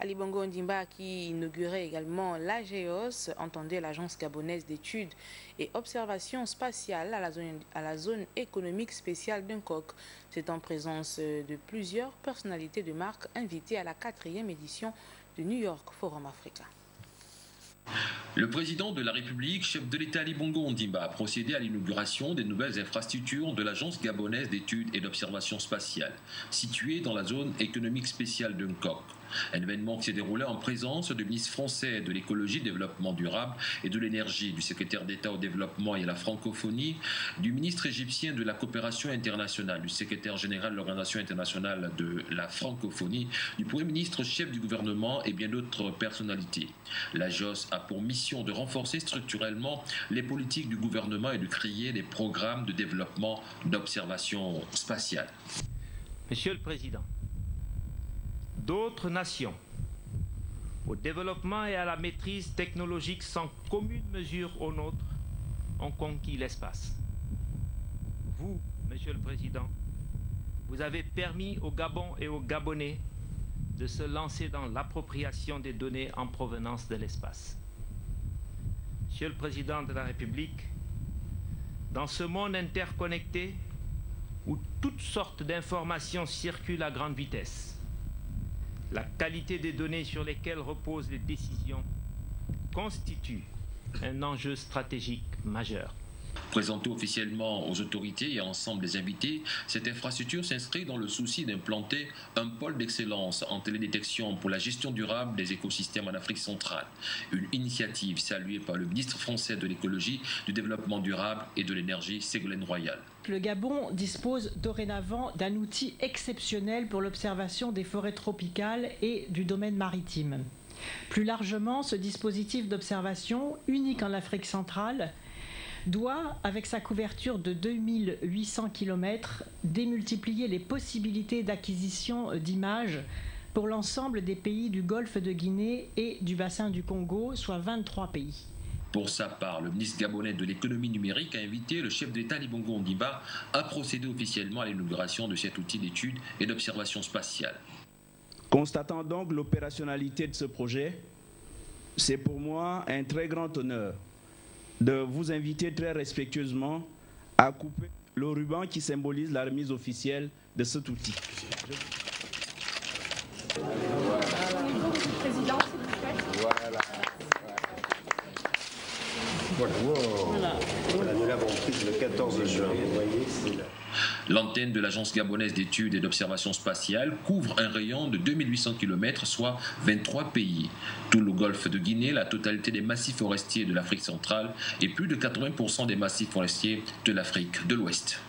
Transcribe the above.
Ali Bongo Ondimba, qui inaugurait également l'AGEOS, entendait l'Agence gabonaise d'études et observations spatiales à la zone économique spéciale d'Uncock. C'est en présence de plusieurs personnalités de marque invitées à la 4e édition du New York Forum Africain. Le président de la République, chef de l'État Ali Bongo Ondimba, a procédé à l'inauguration des nouvelles infrastructures de l'Agence gabonaise d'études et d'observation spatiale, située dans la zone économique spéciale d'Uncock. Un événement qui s'est déroulé en présence du ministre français de l'écologie, développement durable et de l'énergie, du secrétaire d'État au développement et à la francophonie, du ministre égyptien de la coopération internationale, du secrétaire général de l'Organisation internationale de la francophonie, du premier ministre chef du gouvernement et bien d'autres personnalités. L'AGEOS a pour mission de renforcer structurellement les politiques du gouvernement et de créer des programmes de développement d'observation spatiale. Monsieur le Président, d'autres nations, au développement et à la maîtrise technologique sans commune mesure aux nôtres, ont conquis l'espace. Vous, Monsieur le Président, vous avez permis au Gabon et aux Gabonais de se lancer dans l'appropriation des données en provenance de l'espace. Monsieur le Président de la République, dans ce monde interconnecté où toutes sortes d'informations circulent à grande vitesse, la qualité des données sur lesquelles reposent les décisions constitue un enjeu stratégique majeur. Présentée officiellement aux autorités et à l'ensemble des invités, cette infrastructure s'inscrit dans le souci d'implanter un pôle d'excellence en télédétection pour la gestion durable des écosystèmes en Afrique centrale. Une initiative saluée par le ministre français de l'écologie, du développement durable et de l'énergie, Ségolène Royal. Le Gabon dispose dorénavant d'un outil exceptionnel pour l'observation des forêts tropicales et du domaine maritime. Plus largement, ce dispositif d'observation, unique en Afrique centrale, doit, avec sa couverture de 2800 km, démultiplier les possibilités d'acquisition d'images pour l'ensemble des pays du Golfe de Guinée et du bassin du Congo, soit 23 pays. Pour sa part, le ministre gabonais de l'économie numérique a invité le chef de l'État Ali Bongo Ondimba à procéder officiellement à l'inauguration de cet outil d'étude et d'observation spatiale. Constatant donc l'opérationnalité de ce projet, c'est pour moi un très grand honneur de vous inviter très respectueusement à couper le ruban qui symbolise la remise officielle de cet outil. Voilà, nous l'avons prise le 14 juin. Vous voyez, c'est là. L'antenne de l'Agence gabonaise d'études et d'observation spatiale couvre un rayon de 2800 km, soit 23 pays. Tout le golfe de Guinée, la totalité des massifs forestiers de l'Afrique centrale et plus de 80% des massifs forestiers de l'Afrique de l'Ouest.